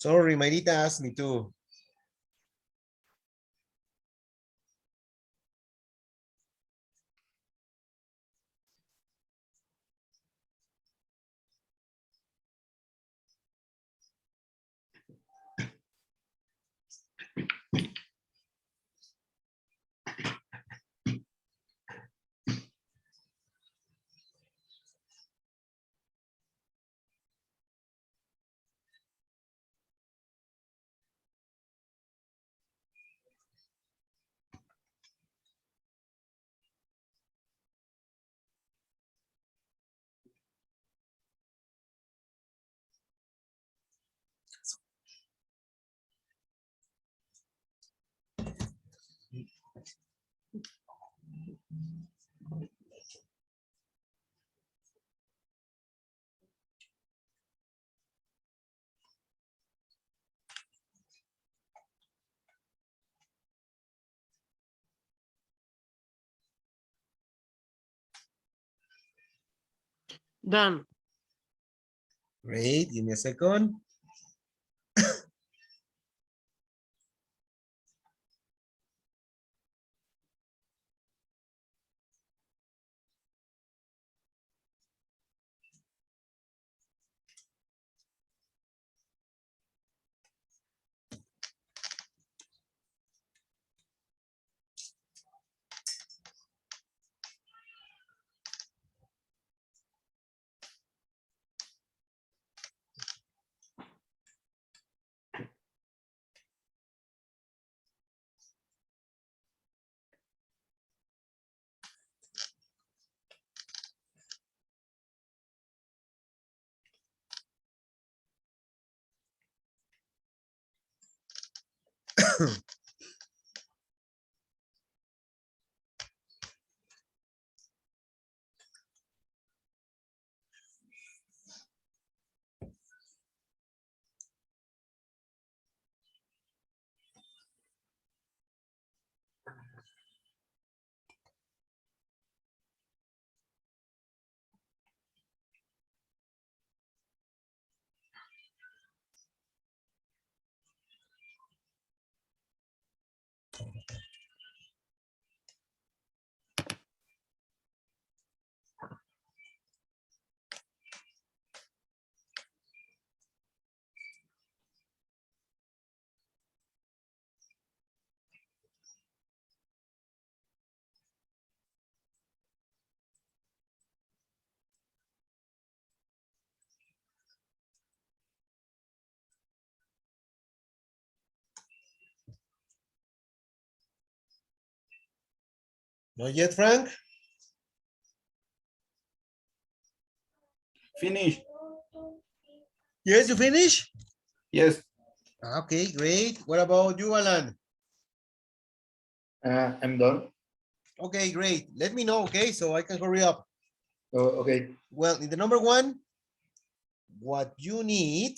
Sorry, Mayrita asked me too. Done. Great, give me a second. Not yet, Frank? Finish. Yes, you finish? Yes. Okay, great. What about you, Alan? I'm done. Okay, great. Let me know, okay, so I can hurry up. Oh, okay. Well, in the number one, what you need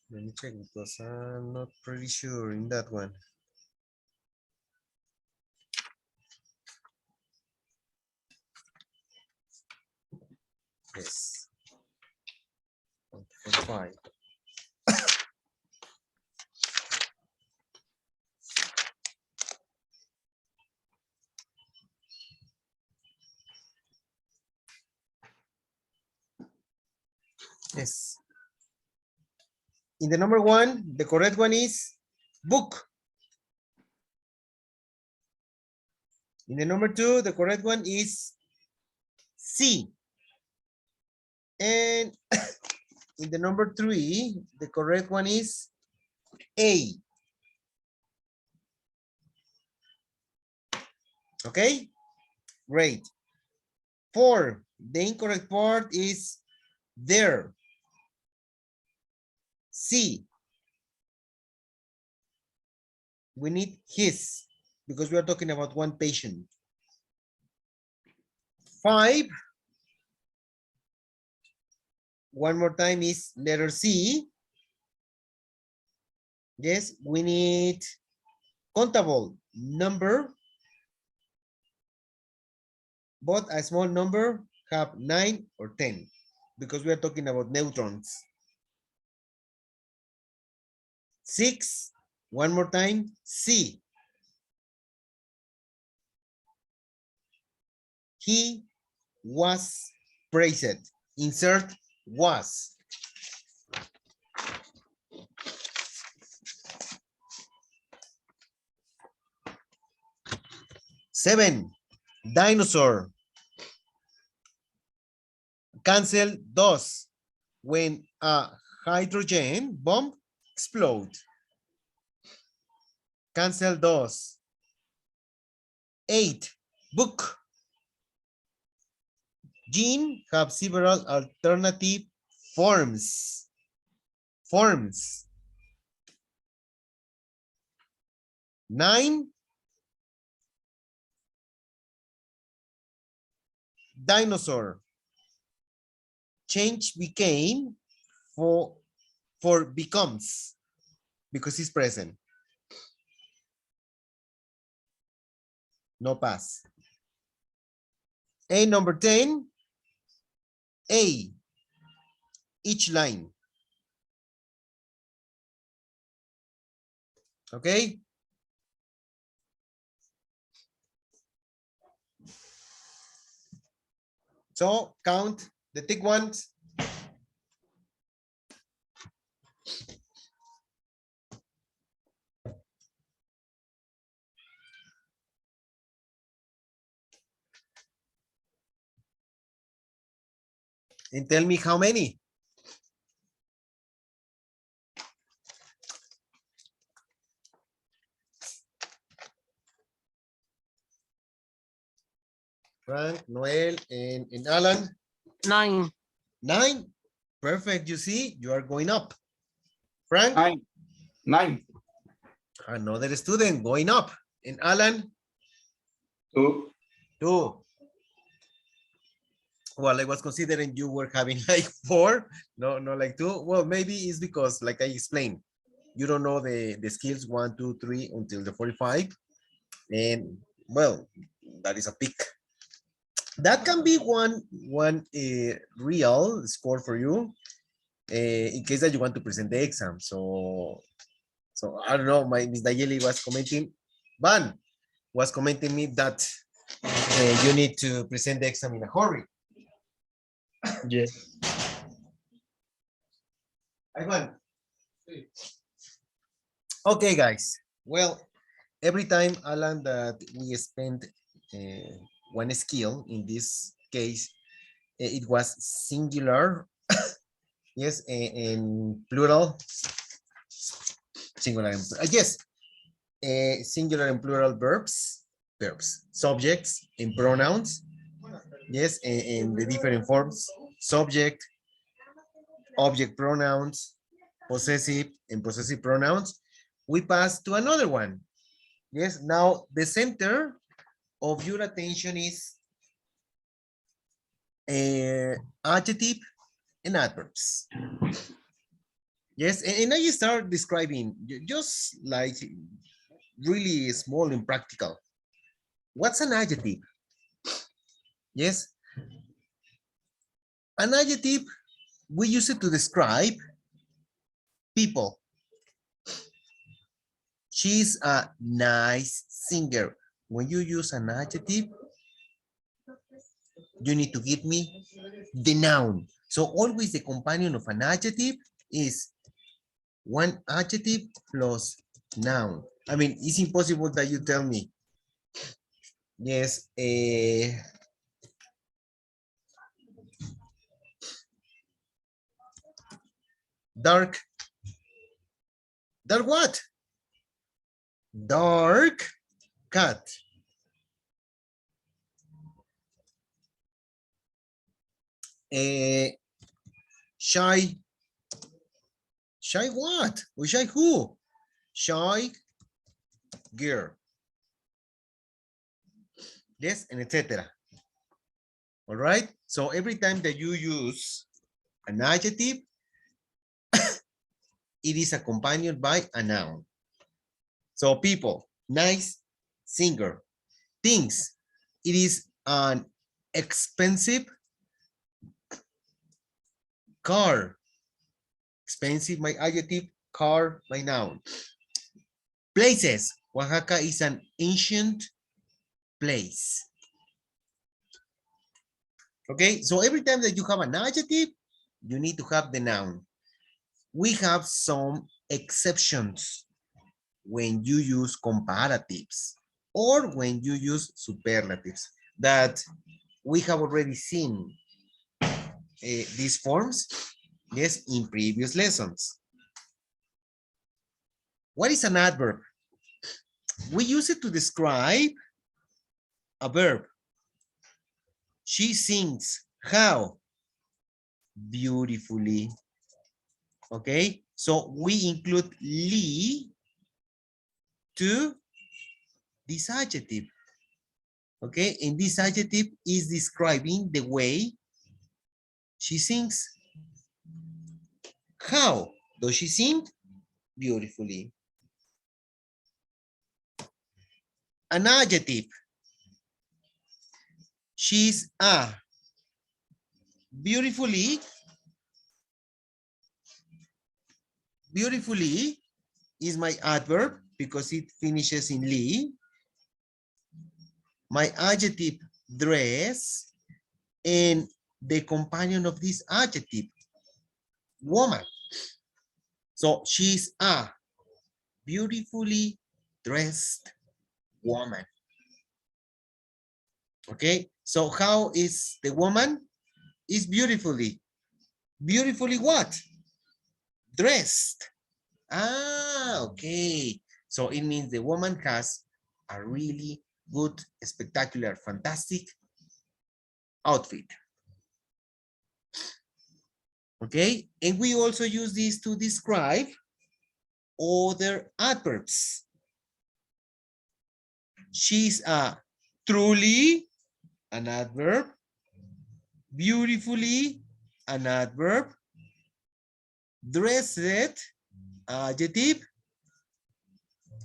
let me check because I'm not pretty sure in that one. Yes. 1.5. Yes. In the number one, the correct one is book. In the number two, the correct one is C. And in the number three, the correct one is A. Okay, great. Four, the incorrect part is there. C. We need his because we are talking about one patient. Five, one more time is letter C. Yes, we need countable number. but a small number have 9 or 10 because we are talking about neutrons. 6, one more time, C. He was praised. Insert was. 7, dinosaur. Cancel 2, when a hydrogen bomb explode. Cancel 2. 8, book. Gene have several alternative forms. 9, dinosaur. Change became for becomes because it's present. No pass. A number 10, A, each line. Okay. So count the thick ones. And tell me how many. Frank, Noel, and Alan. 9. 9. Perfect. You see, you are going up. Frank. 9. 9. Another student going up. And Alan. 2. 2. Well, I was considering you were having like 4, no, like 2. Well, maybe it's because, like I explained, you don't know the skills 1, 2, 3 until the 45. And well, that is a pick. That can be one real score for you in case that you want to present the exam. So I don't know, my Miss Dayeli was commenting, Van was commenting me that you need to present the exam in a hurry. Yes. Ivan. Okay, guys. Well, every time, Alan, that we spend one skill, in this case, it was singular. Yes, in plural. Singular, yes. Singular and plural verbs, subjects and pronouns. Yes, in the different forms, subject, object pronouns, possessive and possessive pronouns. We pass to another one. Yes, now the center of your attention is adjective and adverbs. Yes, and I start describing just like really small and practical. What's an adjective? Yes, an adjective, we use it to describe people. She's a nice singer. When you use an adjective, you need to give me the noun. So always the companion of an adjective is one adjective plus noun. I mean, it's impossible that you tell me, yes, dark. Dark what? Dark cat. Shy. Shy what? Or shy who? Shy girl. Yes, and etc. All right. So every time that you use an adjective, it is accompanied by a noun. So people, nice singer. Things, it is an expensive car. Expensive, my adjective, car, my noun. Places. Oaxaca is an ancient place. Okay, so every time that you have an adjective, you need to have the noun. We have some exceptions when you use comparatives or when you use superlatives that we have already seen these forms, yes, in previous lessons. What is an adverb? We use it to describe a verb. She sings. How? Beautifully. Okay, so we include "ly" to this adjective. Okay, and this adjective is describing the way she sings. How does she sing? Beautifully. An adjective. She's a. Beautifully. Beautifully is my adverb because it finishes in "ly." My adjective, dress, and the companion of this adjective, woman. So she's a beautifully dressed woman. Okay, so how is the woman? Is beautifully. Beautifully what? Dressed. Ah, okay. So it means the woman has a really good, spectacular, fantastic outfit. Okay, and we also use this to describe other adverbs. She's a truly, an adverb. Beautifully, an adverb. Dressed, adjective.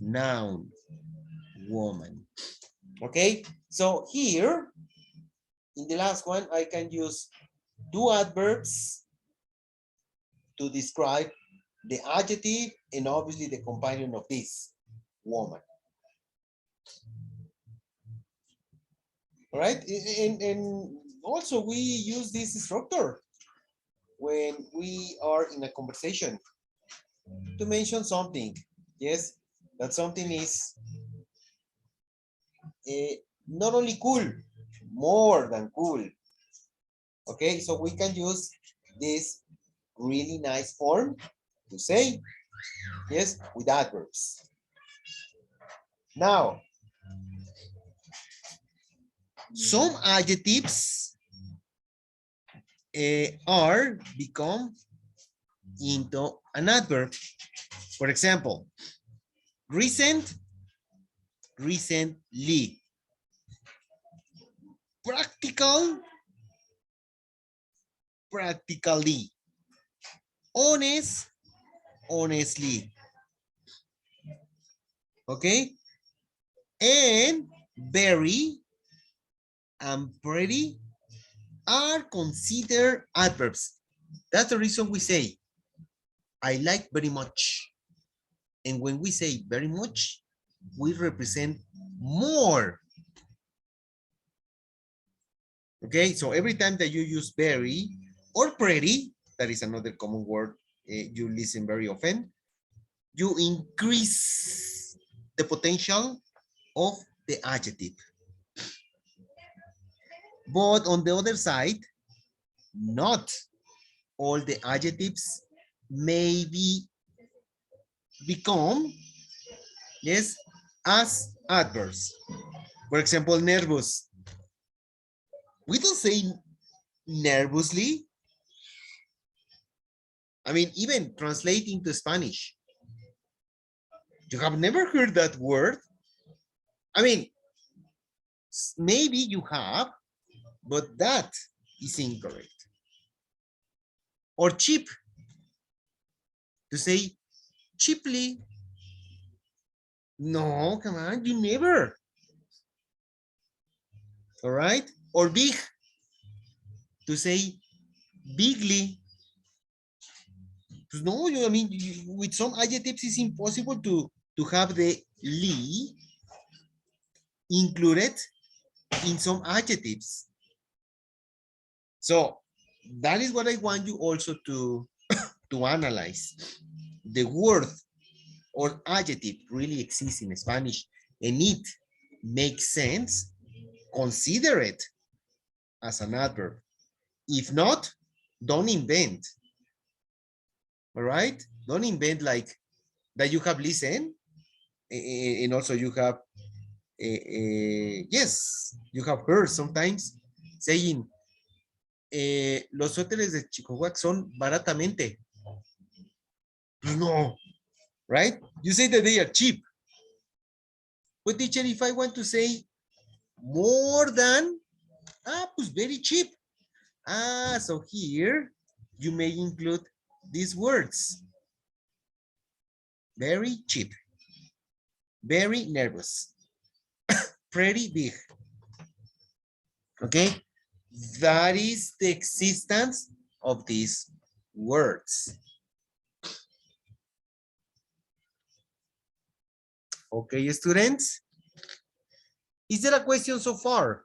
Noun, woman. Okay, so here, in the last one, I can use two adverbs to describe the adjective and obviously the companion of this, woman. All right, and also we use this structure when we are in a conversation to mention something. Yes, that something is not only cool, more than cool. Okay, so we can use this really nice form to say, yes, with adverbs. Now, some adjectives are become into an adverb. For example, recent, recently. Practical, practically. Honest, honestly. Okay? And very and pretty are considered adverbs. That's the reason we say, I like very much. And when we say very much, we represent more. Okay, so every time that you use very or pretty, that is another common word you listen very often, you increase the potential of the adjective. But on the other side, not all the adjectives may become, yes, as adverbs. For example, nervous. We don't say nervously. I mean, even translating to Spanish. You have never heard that word? I mean, maybe you have, but that is incorrect. Or cheap. To say cheaply. No, come on, you never. All right? Or big. to say bigly. No, I mean, with some adjectives, it's impossible to have the li included in some adjectives. So that is what I want you also to analyze. The word or adjective really exists in Spanish and it makes sense, consider it as an adverb. If not, don't invent. All right? Don't invent like that you have listened and also you have, yes, you have heard sometimes saying, los hoteles de Chihuahua son baratamente. No, right? You say that they are cheap. But teacher, if I want to say more than, pues very cheap. So here you may include these words. Very cheap. Very nervous. Pretty big. Okay? That is the existence of these words. Okay, students? Is there a question so far?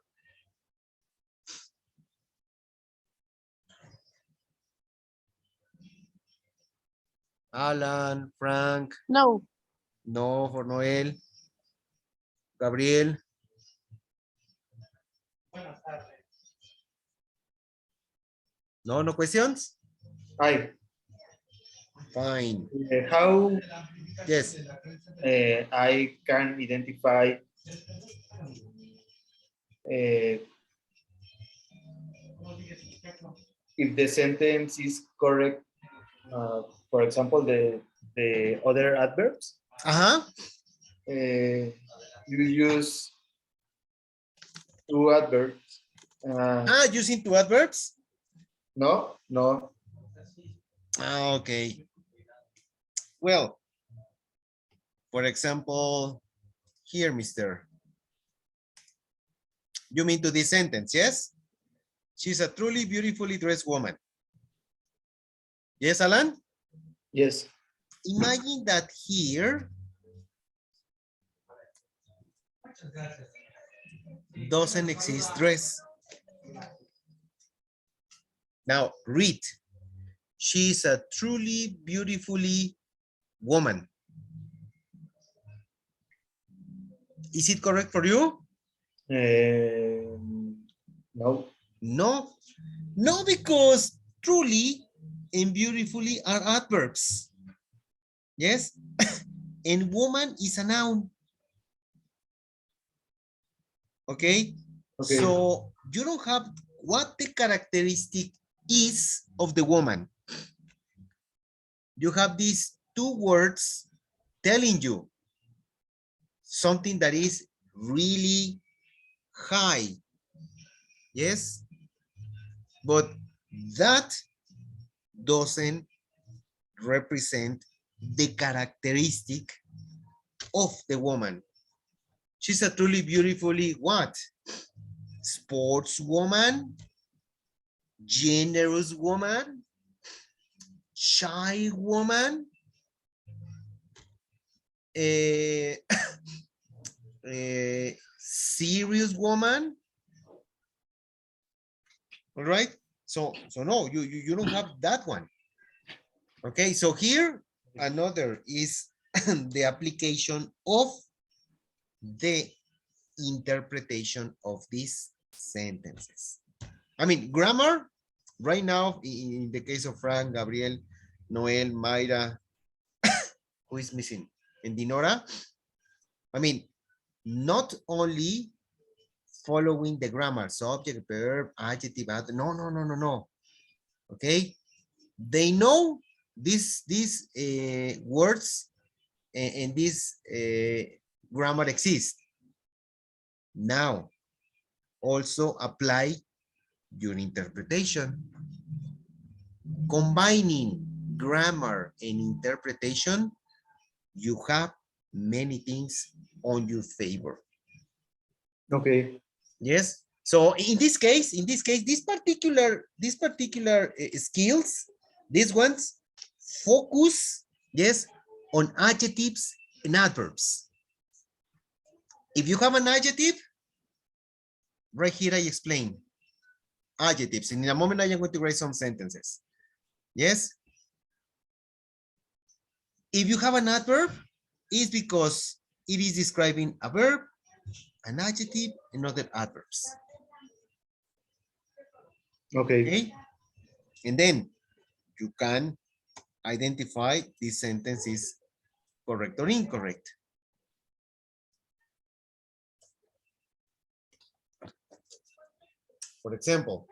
Alan, Frank. No. No, for Noel. Gabriel. No, no questions? I. Fine. How Yes. I can identify if the sentence is correct. For example, the other adverbs. Uh-huh. You use two adverbs. Using two adverbs? No, no. Okay. Well, for example, here, mister. You mean to this sentence, yes? She's a truly beautifully dressed woman. Yes, Alan? Yes. Imagine that here doesn't exist dress. Now, read. She's a truly beautifully woman. Is it correct for you? No. No. No, because truly and beautifully are adverbs. Yes? And woman is a noun. Okay? Okay. So you don't have what the characteristic is of the woman. You have these two words telling you something that is really high. Yes? But that doesn't represent the characteristic of the woman. She's a truly beautifully what? Sports woman, generous woman, shy woman, serious woman. All right. So no, you don't have that one. Okay. So here another is the application of the interpretation of these sentences. I mean, grammar right now in the case of Frank, Gabriel, Noel, Mayra, who is missing, and Dinora. I mean, not only following the grammar, subject, verb, adjective, no. Okay, they know these words and this grammar exist. Now, also apply your interpretation. Combining grammar and interpretation, you have many things on your favor. Okay. Yes. So in this case, these particular skills, these ones focus, yes, on adjectives and adverbs. If you have an adjective, right here I explain adjectives. And in a moment, I am going to write some sentences. Yes. If you have an adverb, it's because it is describing a verb, an adjective, and other adverbs. Okay. And then you can identify this sentence is correct or incorrect. For example,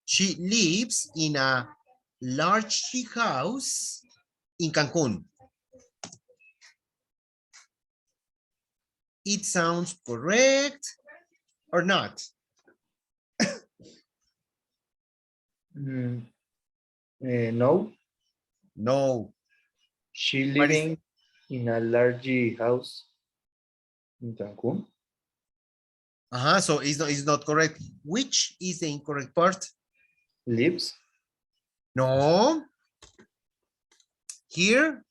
she lives in a large house in Cancun. It sounds correct or not? No. No. She living in a large house in Cancun. So it's not correct. Which is the incorrect part? Lives. No. Here,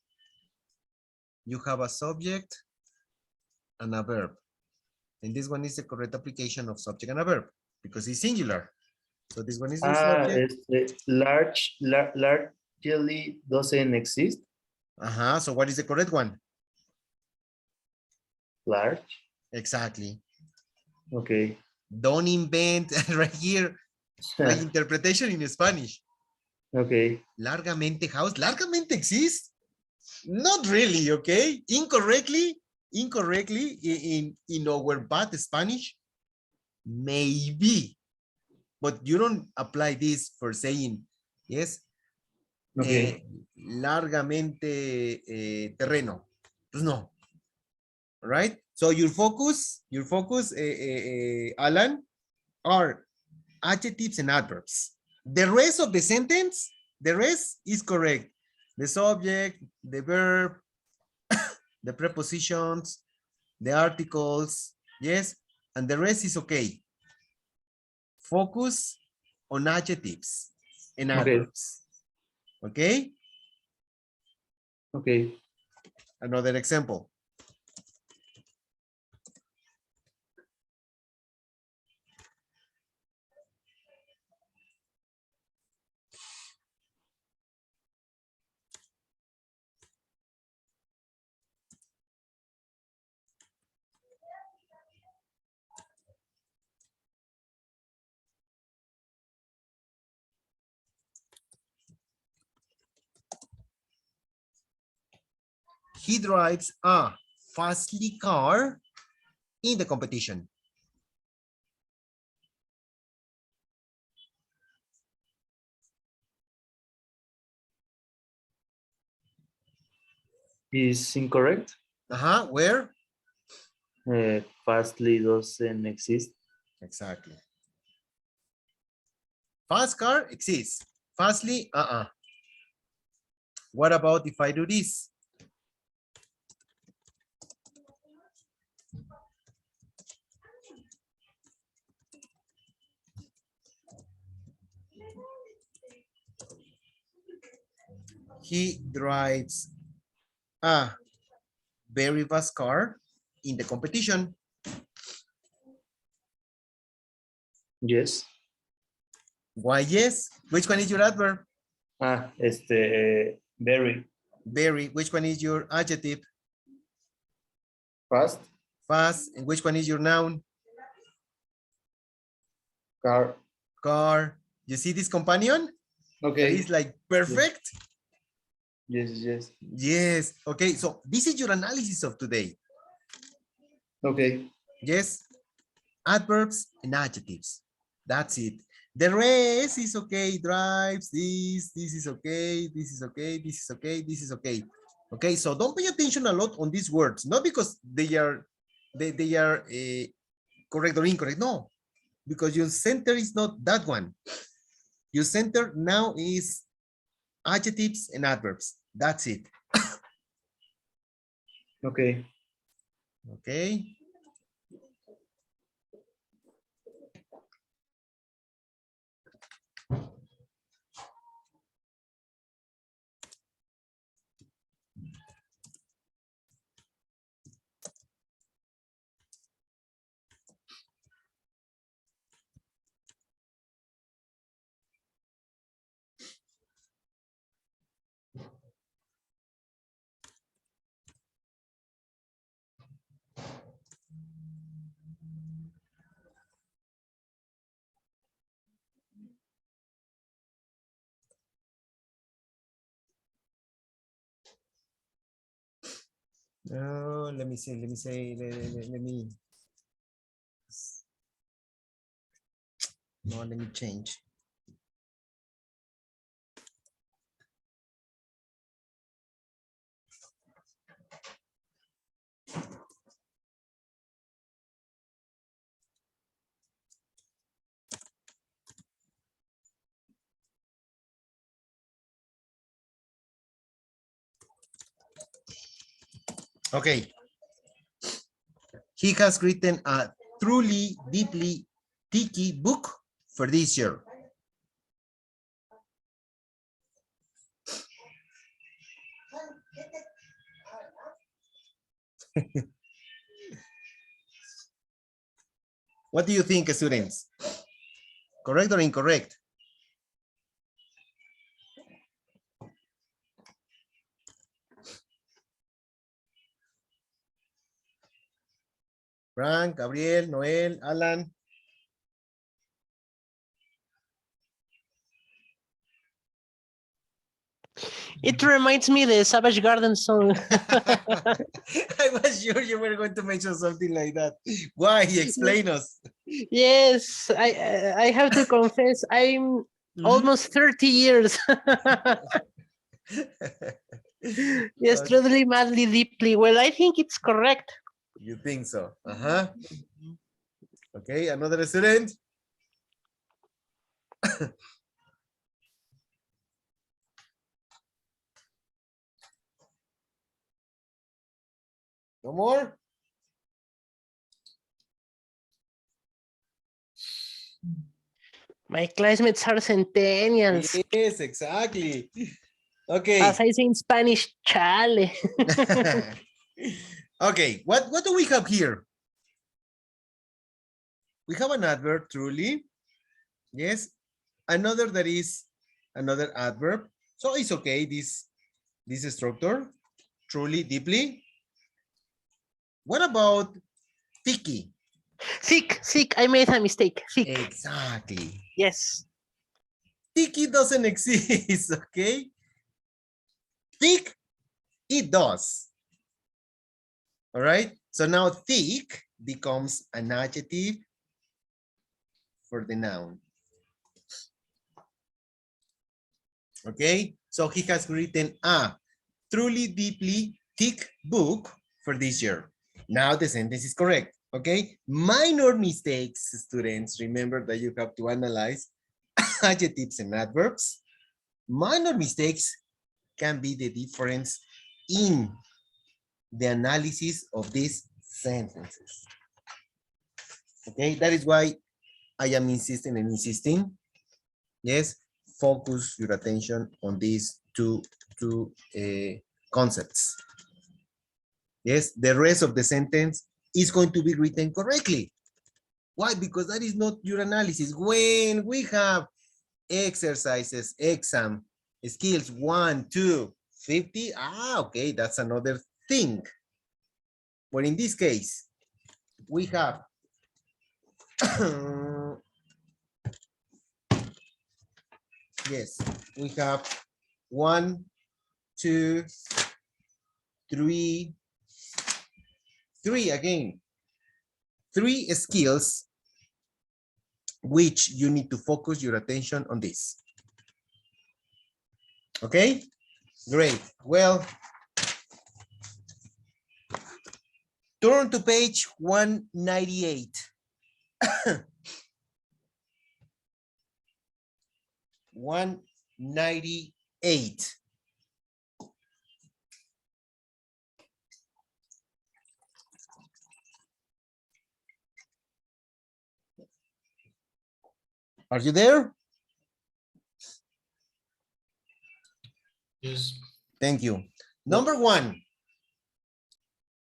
you have a subject and a verb. And this one is the correct application of subject and a verb because it's singular. So this one is the subject. Largely doesn't exist. So what is the correct one? Large. Exactly. Okay. Don't invent right here my interpretation in Spanish. Okay. Largamente house. Largamente exists? Not really, okay? Incorrectly in our bad Spanish, maybe. But you don't apply this for saying, yes, Okay. largamente terreno. Pues no. All right? So your focus, Alan, are adjectives and adverbs. The rest of the sentence, the rest is correct. The subject, the verb, the prepositions, the articles, yes, and the rest is okay. Focus on adjectives and adverbs. Okay? Okay. Another example. He drives a fastly car in the competition. Is incorrect. Where? Fastly doesn't exist. Exactly. Fast car exists. Fastly, What about if I do this? He drives a very fast car in the competition. Yes. Why yes? Which one is your adverb? Very. Very. Which one is your adjective? Fast. Fast. And which one is your noun? Car. Car. You see this companion? Okay. That is like perfect. Yes. Yes. Okay. So this is your analysis of today. Okay. Yes. adverbs and adjectives. That's it. The rest is okay. Drives, this is okay, this is okay, this is okay, this is okay. Okay, so don't pay attention a lot on these words, not because they are correct or incorrect. No, because your center is not that one. Your center now is adjectives and adverbs. That's it. Okay. Okay. Let me see, let me, no, let me change. Okay. He has written a truly, deeply thicky book for this year. What do you think, students? Correct or incorrect? Frank, Gabriel, Noel, Alan. It reminds me the Savage Garden song. I was sure you were going to mention something like that. Why? Explain us. Yes, I have to confess, I'm almost 30 years. Yes, Okay. truly, madly, deeply. Well, I think it's correct. You think so? Okay, another student. No more? My classmates are centennials. Yes, exactly. Okay. As I say in Spanish, chale. Okay, what do we have here? We have an adverb, truly. Yes. Another that is another adverb. So it's okay, this structure. Truly, deeply. What about thicky? Thick. I made a mistake. Thick. Exactly. Yes. Thicky doesn't exist, okay? Thick, it does. All right. So now thick becomes an adjective for the noun. Okay. So he has written a truly, deeply thick book for this year. Now the sentence is correct. Okay. Minor mistakes, students. Remember that you have to analyze adjectives and adverbs. Minor mistakes can be the difference in the analysis of these sentences. Okay, that is why I am insisting and insisting. Yes, focus your attention on these two concepts. Yes, the rest of the sentence is going to be written correctly. Why? Because that is not your analysis. When we have exercises, exam, skills 1, 2, 50, okay, that's another thing. But in this case, we have yes, we have 1, 2, 3 again. 3 skills which you need to focus your attention on this. Okay, great. Well, turn to page 198. 198. Are you there? Yes. Thank you. Number one,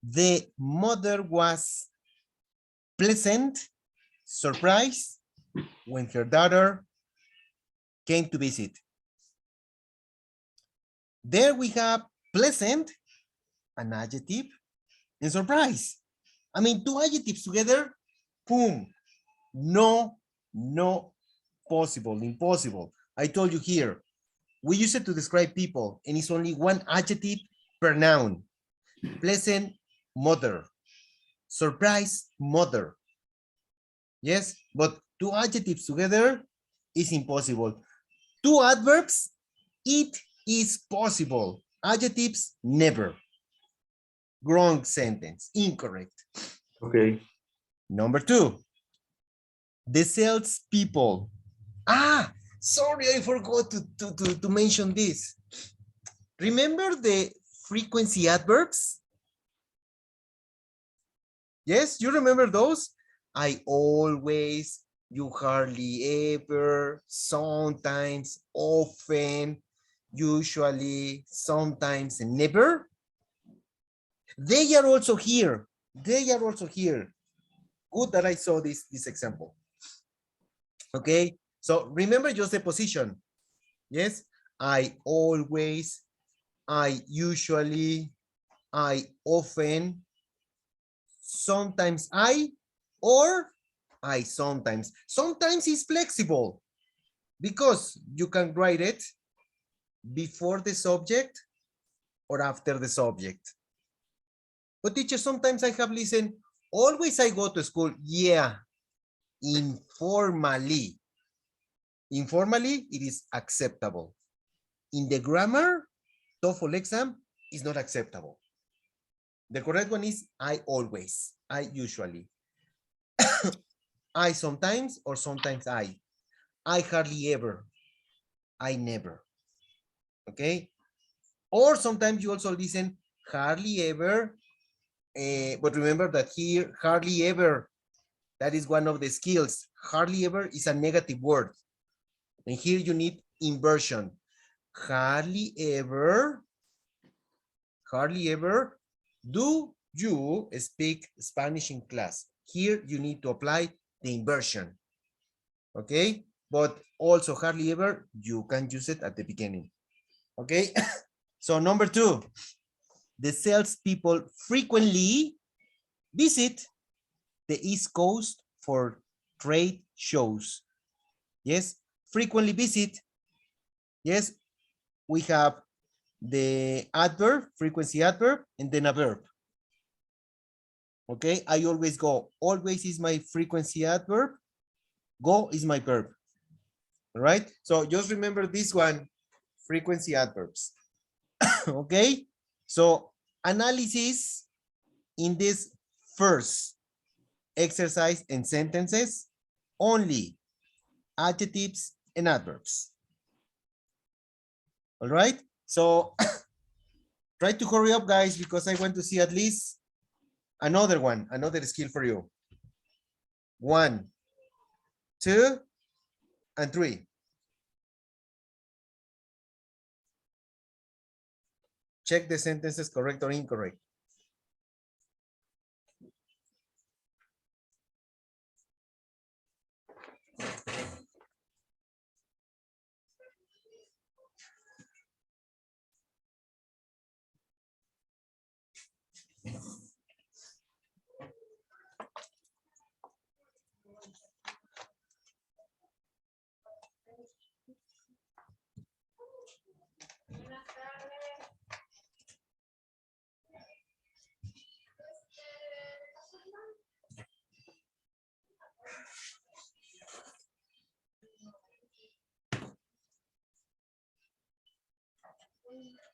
the mother was pleasant, surprised when her daughter came to visit. There we have pleasant, an adjective, and surprise. I mean, two adjectives together, boom. No, no, possible, impossible. I told you here, we use it to describe people, and it's only one adjective per noun. Pleasant, mother. Surprise, mother. Yes, but two adjectives together is impossible. Two adverbs, it is possible. Adjectives, never. Wrong sentence, incorrect. Okay. Number two, the salespeople. Ah, sorry, I forgot to mention this. Remember the frequency adverbs? Yes, you remember those? I always, you hardly ever, sometimes, often, usually, sometimes, and never. They are also here. They are also here. Good that I saw this example. Okay, so remember just the position. Yes, I always, I usually, I often, sometimes I, or I sometimes. Sometimes is flexible because you can write it before the subject or after the subject. But teacher, sometimes I have listened, always I go to school. Yeah, informally. Informally, it is acceptable. In the grammar, TOEFL exam is not acceptable. The correct one is I always, I usually. I sometimes or sometimes I hardly ever, I never. Okay? Or sometimes you also listen hardly ever, but remember that here, hardly ever, that is one of the skills. Hardly ever is a negative word. And here you need inversion. Hardly ever do you speak Spanish in class. Here you need to apply the inversion. Okay? But also hardly ever, you can use it at the beginning. Okay? So number two, the salespeople frequently visit the East Coast for trade shows. Yes, frequently visit. Yes, we have the adverb, frequency adverb, and then a verb. Okay, I always go. Always is my frequency adverb. Go is my verb. All right, so just remember this one, frequency adverbs. Okay, so analysis in this first exercise and sentences, only adjectives and adverbs. All right, so try to hurry up, guys, because I want to see at least another one, another skill for you. 1, 2, and 3. Check the sentences correct or incorrect. You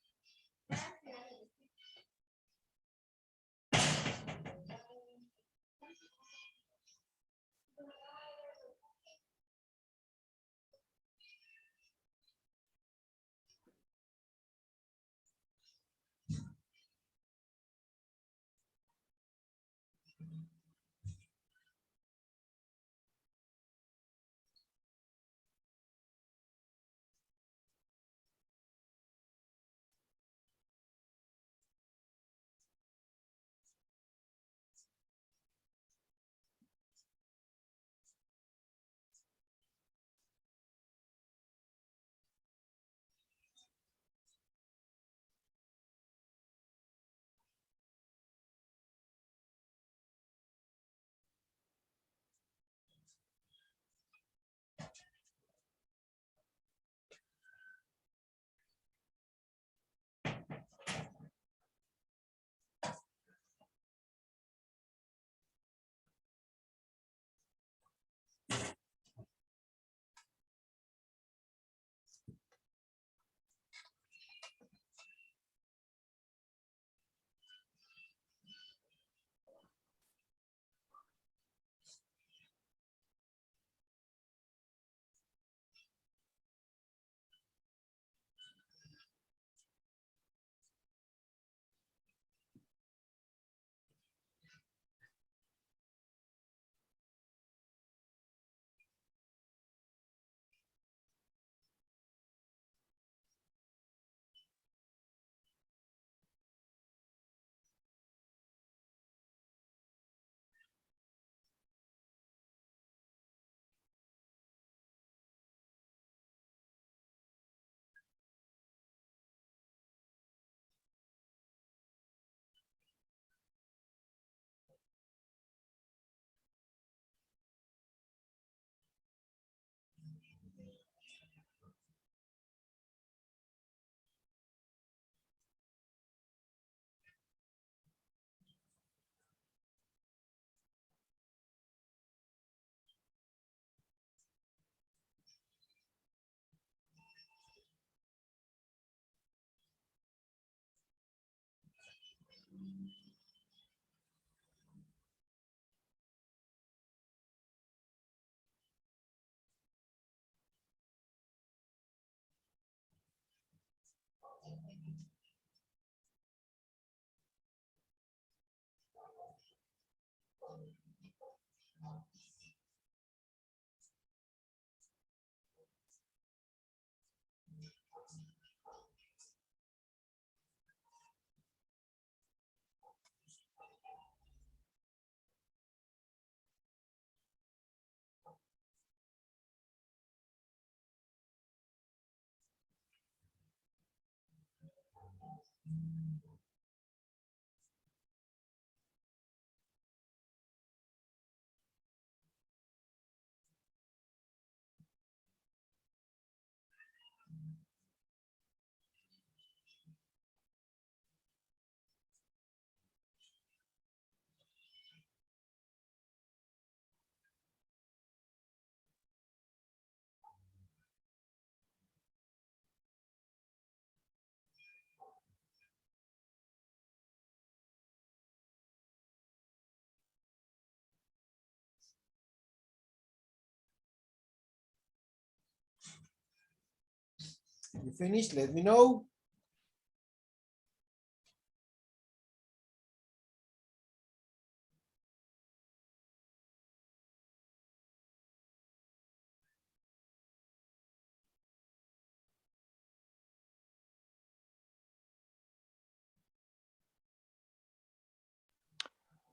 finished? Let me know.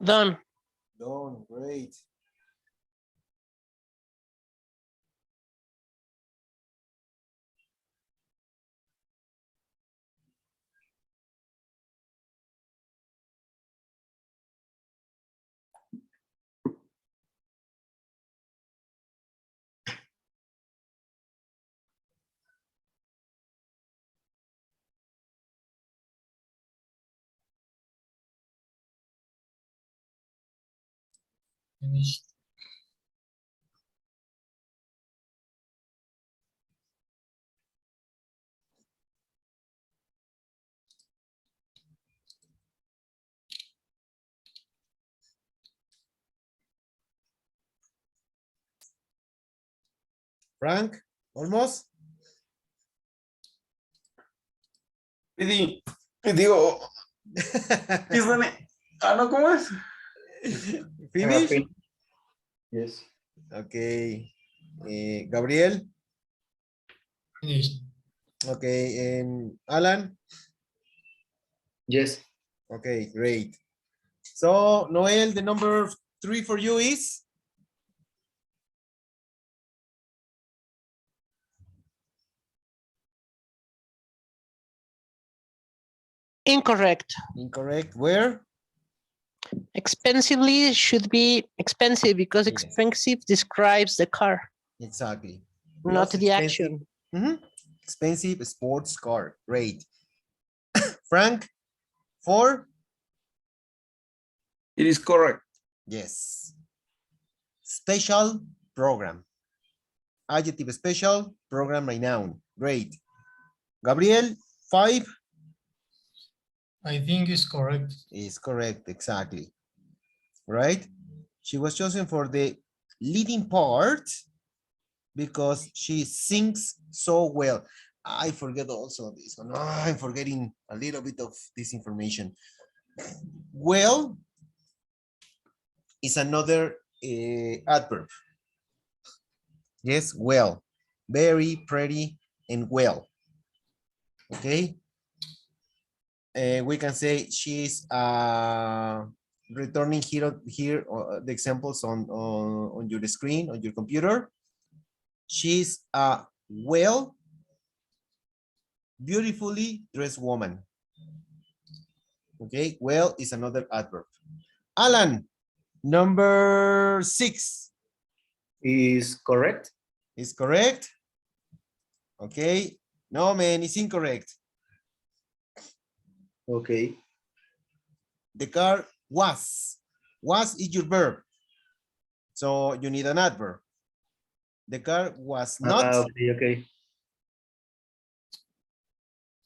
Done. Done. Great. Finished. Frank, almost. Digo, no, ¿cómo es? Finish. Yes. Okay. Gabriel. Finished. Okay. Alan. Yes. Okay, great. So, Noel, the number 3 for you is? Incorrect. Incorrect. Where? Expensively should be expensive because Yes. expensive describes the car, Exactly. not Plus the expensive. action. Expensive sports car. Great. Frank, 4? It is correct. Yes. Special program. Adjective special, program renown. Great. Gabriel, 5 I think it's correct. is correct. Exactly. Right? She was chosen for the leading part because she sings so well. I forget also this one. I'm forgetting a little bit of this information. Well is another adverb. Yes, well. Very pretty and well. Okay. We can say she's returning here the examples on your screen, on your computer. She's a well, beautifully dressed woman. Okay, well is another adverb. Alan, number 6 Is correct. is correct. Okay, no man, it's incorrect. Okay. The car was. Was is your verb. So you need an adverb. The car was not Okay.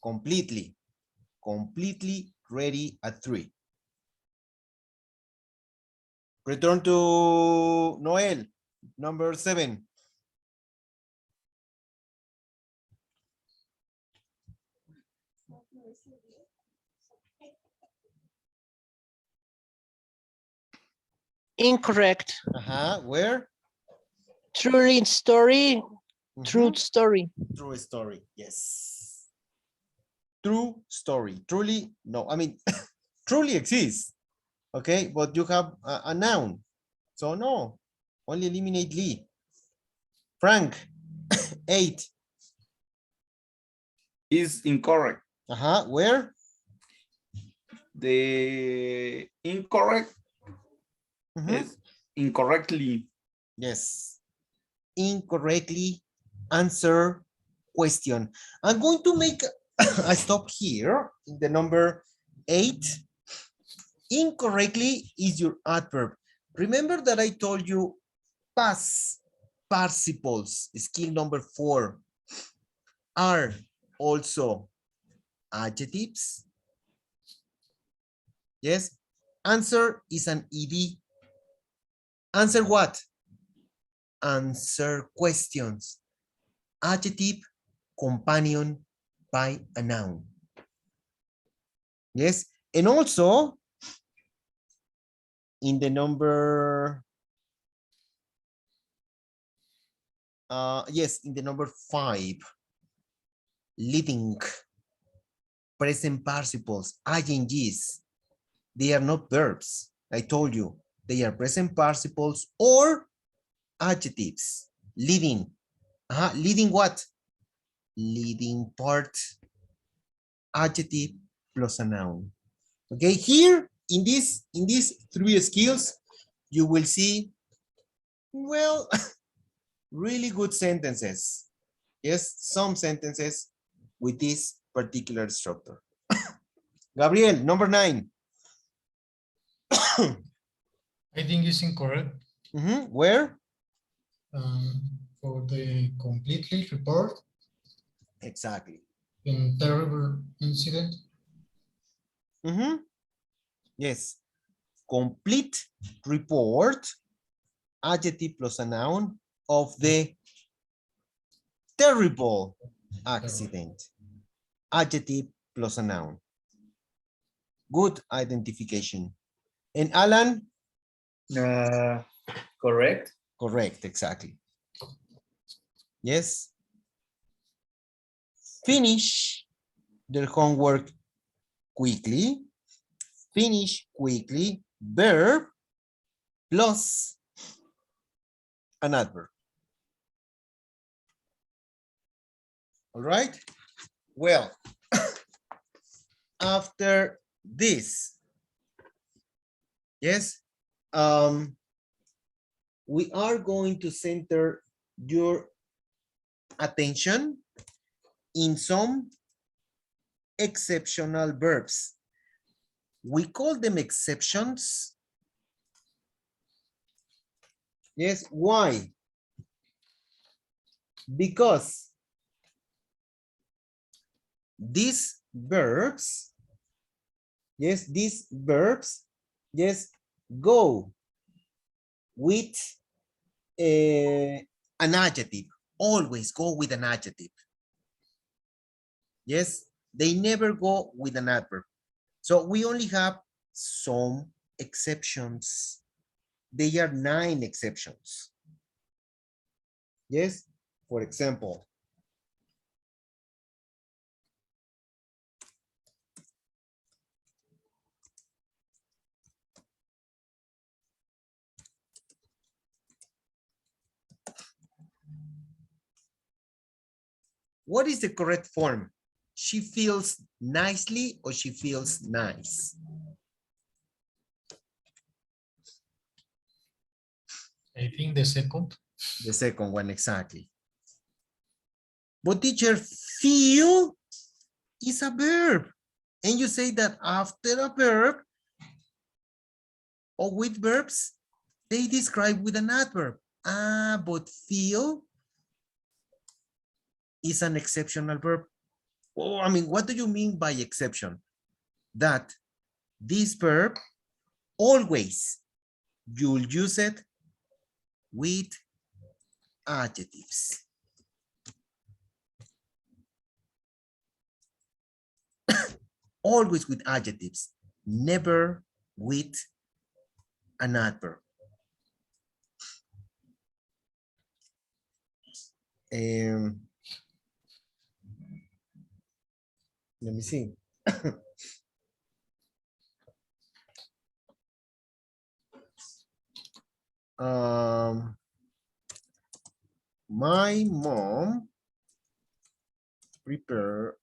completely ready at 3. Return to Noel, number 7. Incorrect. Where? Truly story, true story. True story, yes. True story, truly, no, I mean, truly exists, okay? But you have a noun, so no, only eliminate Lee. Frank, 8. Is incorrect. Where? The incorrect is incorrectly. Yes, incorrectly answer question. I'm going to make a stop here in the number 8. Incorrectly is your adverb. Remember that I told you past participles, skill number 4, are also adjectives. Yes, answer is an ed. Answer what? Answer questions. Adjective, companion by a noun. Yes, and also in the number, yes, in the number 5, leading, present participles, ings, they are not verbs. I told you, they are present participles or adjectives. Leading, leading what? Leading part, adjective plus a noun. Okay, here in these 3 skills, you will see, well, really good sentences. Yes, some sentences with this particular structure. Gabriel, number 9. I think it's incorrect. Where? For the completely report Exactly. in terrible incident. Yes. Complete report, adjective plus a noun of the Terrible accident. Adjective plus a noun. Good identification. And Alan? Correct. Correct, exactly. Yes. Finish their homework quickly. Finish quickly. Verb plus an adverb. All right. Well, after this, yes, we are going to center your attention in some exceptional verbs. We call them exceptions. Yes, why? Because these verbs, yes, go with an adjective. Always go with an adjective. Yes, they never go with an adverb. So we only have some exceptions. They are 9 exceptions. Yes, for example, what is the correct form? She feels nicely or she feels nice? I think the second. The second one, exactly. But teacher, feel is a verb. And you say that after a verb or with verbs, they describe with an adverb. Ah, but feel is an exceptional verb. Oh, I mean, what do you mean by exception? That this verb always you'll use it with adjectives. Always with adjectives, never with an adverb. Let me see. My mom prepares,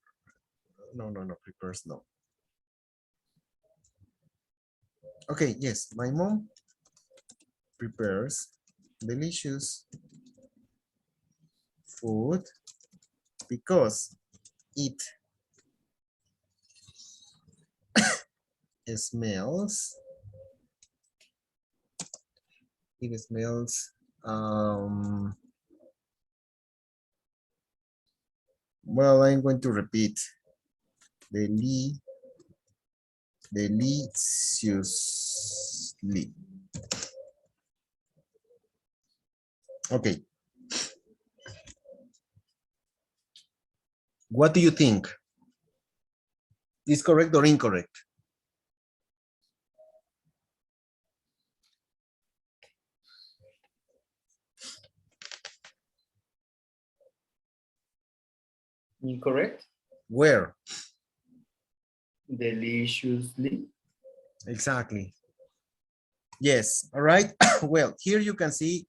no. Okay, yes, my mom prepares delicious food because it smells, well, I'm going to repeat, deliciously. Okay. What do you think? Is correct or incorrect? Incorrect. Where? Deliciously. Exactly. Yes. All right. Well, here you can see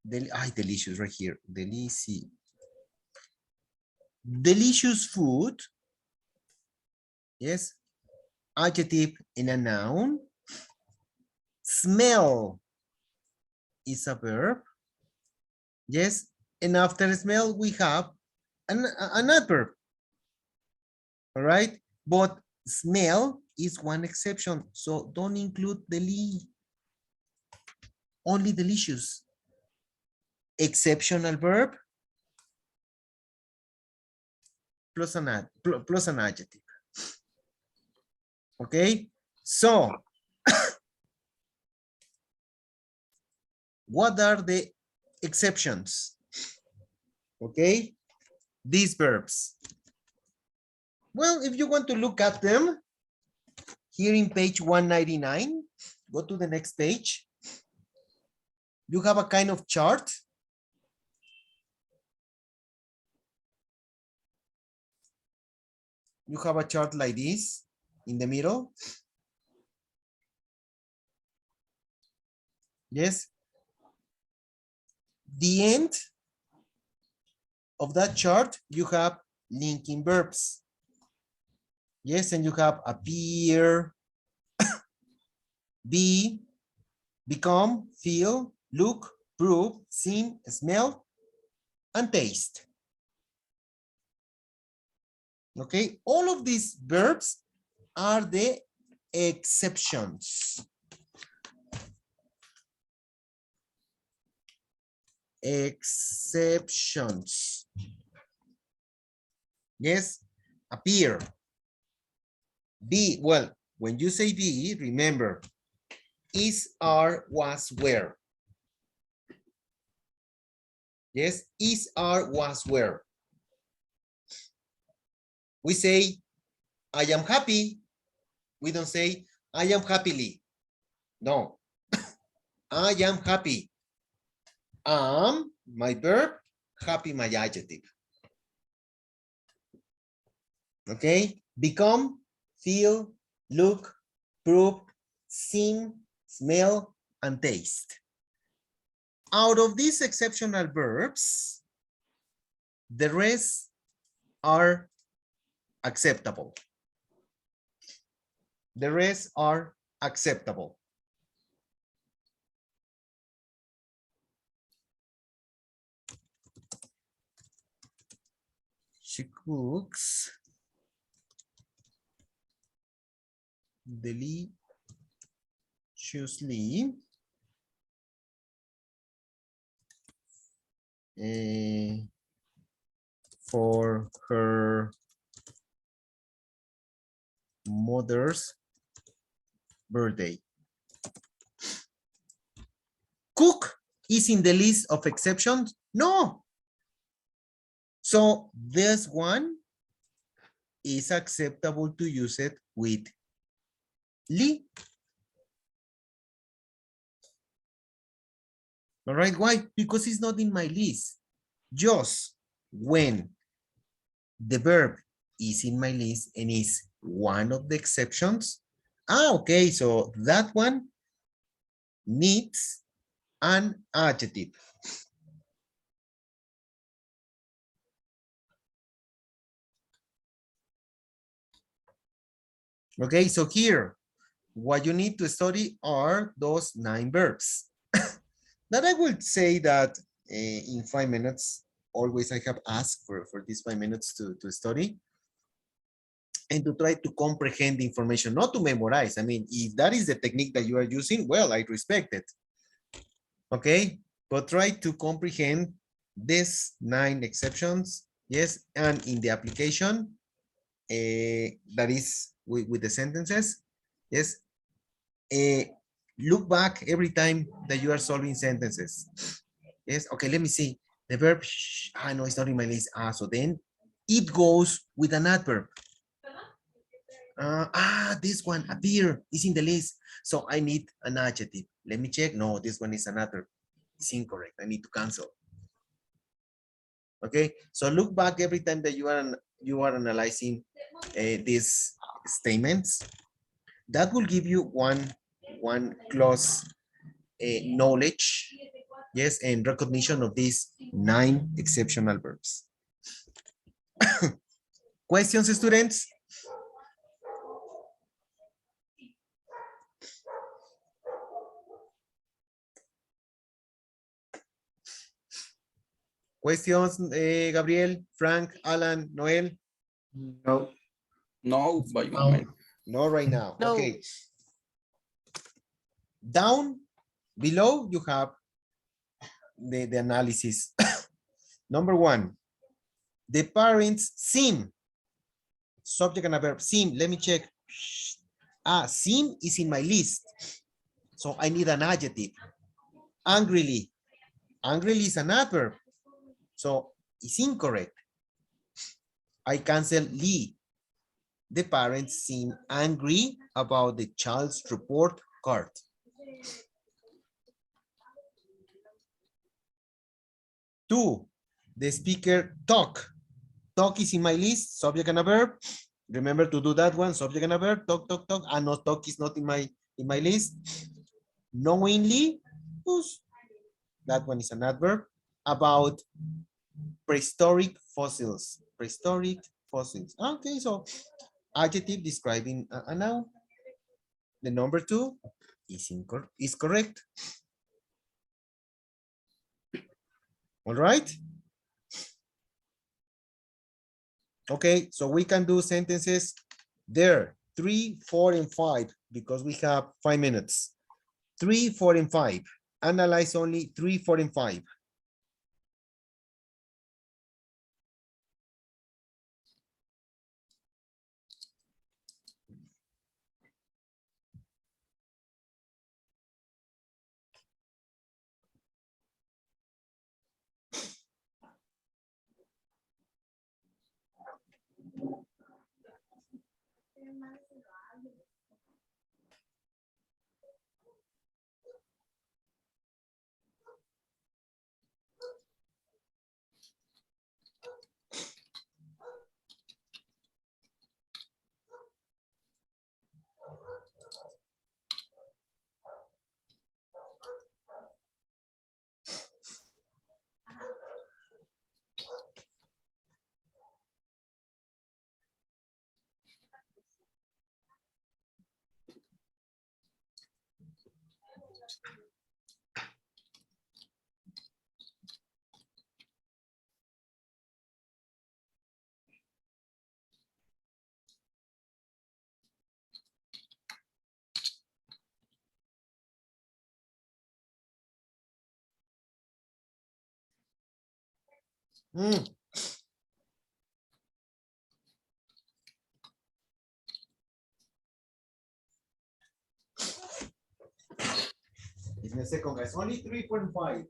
delicious right here. Delicious food. Yes. Adjective in a noun. Smell is a verb. Yes. And after smell, we have an adverb. All right. But smell is one exception. So don't include only delicious. Exceptional verb plus an adjective. Okay. So what are the exceptions? Okay, these verbs. Well, if you want to look at them, here in page 199, go to the next page. You have a kind of chart. You have a chart like this in the middle. Yes. The end of that chart, you have linking verbs. Yes, and you have appear, be, become, feel, look, prove, seen, smell, and taste. Okay, all of these verbs are the exceptions. Exceptions. Yes, appear. Be, well, when you say be, remember, is, are, was, were. Yes, is, are, was, were. We say, I am happy. We don't say, I am happily. No, I am happy. Am, my verb, happy, my adjective. Okay, become, feel, look, prove, seen, smell, and taste. Out of these exceptional verbs, the rest are acceptable. The rest are acceptable. She cooks deliciously for her mother's birthday. Cook is in the list of exceptions? No. So this one is acceptable to use it with Lee. All right, why? Because it's not in my list. Just when the verb is in my list and is one of the exceptions. Okay, so that one needs an adjective. Okay, so here, what you need to study are those 9 verbs. That I would say that in 5 minutes, always I have asked for these 5 minutes to study and to try to comprehend the information, not to memorize. I mean, if that is the technique that you are using, well, I respect it. Okay, but try to comprehend these 9 exceptions. Yes, and in the application, that is with the sentences. Yes, look back every time that you are solving sentences. Yes, okay, let me see. The verb, no, it's not in my list. So then it goes with an adverb. This one, appear, is in the list. So I need an adjective. Let me check. No, this one is an adverb. It's incorrect. I need to cancel. Okay, so look back every time that you are analyzing these statements. That will give you one close knowledge, yes, and recognition of these 9 exceptional verbs. Questions, students? Questions, Gabriel, Frank, Alan, Noel? No. No, by No. moment. No, right now. No. Okay. Down below, you have the analysis. Number 1, the parents seem. Subject and a verb, seem. Let me check. Seem is in my list. So I need an adjective. Angrily. Angrily is an adverb. So is incorrect. I cancel Lee. The parents seem angry about the child's report card. Two, the speaker talk. Talk is in my list, subject and a verb. Remember to do that one, subject and a verb, talk, talk, talk. And no, talk is not in my list. Knowingly, that one is an adverb. About prehistoric fossils. Prehistoric fossils. Okay, so adjective describing a noun. The number two is correct. All right. Okay, so we can do sentences there, 3, 4, and 5, because we have 5 minutes. 3, 4, and 5. Analyze only 3, 4, and 5. Give me a second, guys. Only 3, 4, and 5.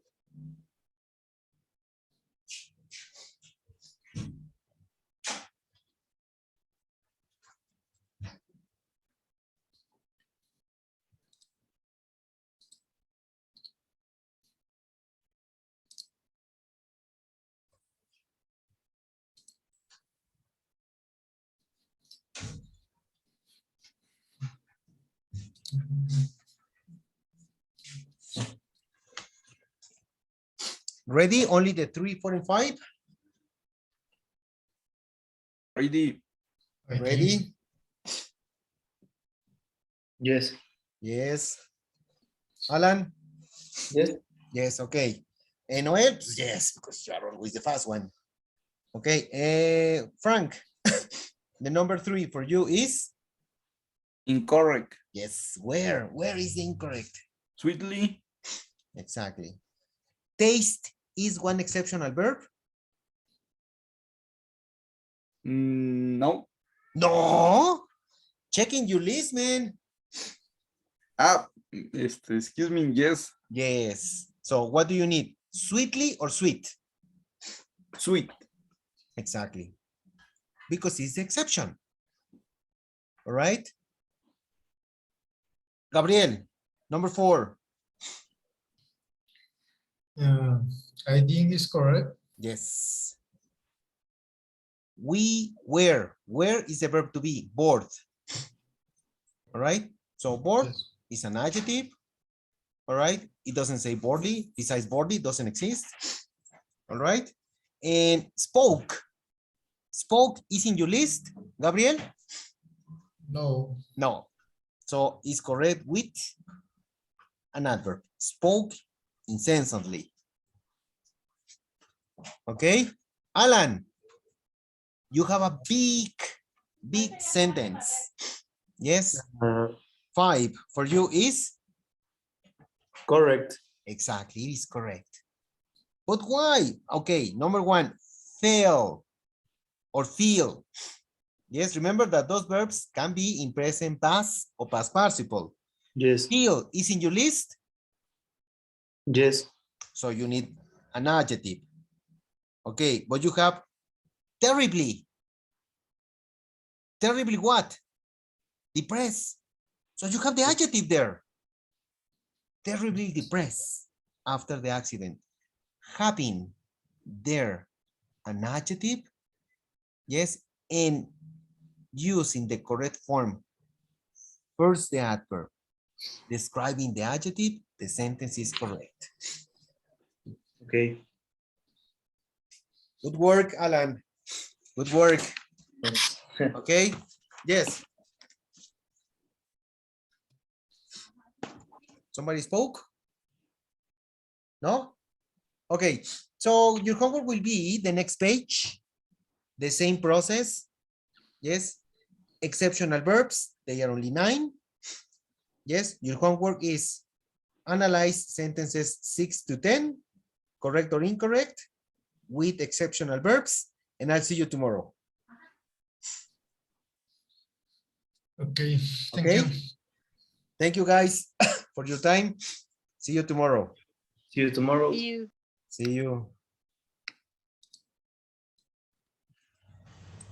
Ready? Only the 3, 4, and 5? Ready. I think Ready? Yes. Yes. Alan? Yes. Yes, okay. And Noel? Yes, because you are always the fast one. Okay, Frank, the number 3 for you is? Incorrect. Yes, where? Where is incorrect? Sweetly. Exactly. Taste is one exceptional verb? No. No. Checking your list, man. Excuse me, yes. Yes. So what do you need? Sweetly or sweet? Sweet. Exactly. Because it's the exception. All right. Gabriel, number 4. I think is correct. Yes. We were. Where is the verb to be? Bored. All right. So bored Yes. is an adjective. All right. It doesn't say boredly. Besides boredly, doesn't exist. All right. And spoke. Spoke is in your list, Gabriel? No. No. So it's correct with an adverb. Spoke incessantly. Okay. Alan, you have a big sentence. Yes. 5 for you is? Correct. Exactly, it is correct. But why? Okay, number 1, fail or feel. Yes, remember that those verbs can be in present past or past participle. Yes. Feel is in your list, Yes. so you need an adjective. Okay, but you have terribly. Terribly what? Depressed. So you have the adjective there. Terribly depressed after the accident. Having there an adjective, yes, and using the correct form. First the adverb, describing the adjective, the sentence is correct. Okay. Good work, Alan. Good work. Thanks. Okay, yes. Somebody spoke? No? Okay, so your homework will be the next page, the same process. Yes, exceptional verbs, they are only 9. Yes, your homework is analyze sentences 6 to 10, correct or incorrect, with exceptional verbs, and I'll see you tomorrow. Okay, thank Okay? you. Thank you guys for your time. See you tomorrow. See you tomorrow. You. See you.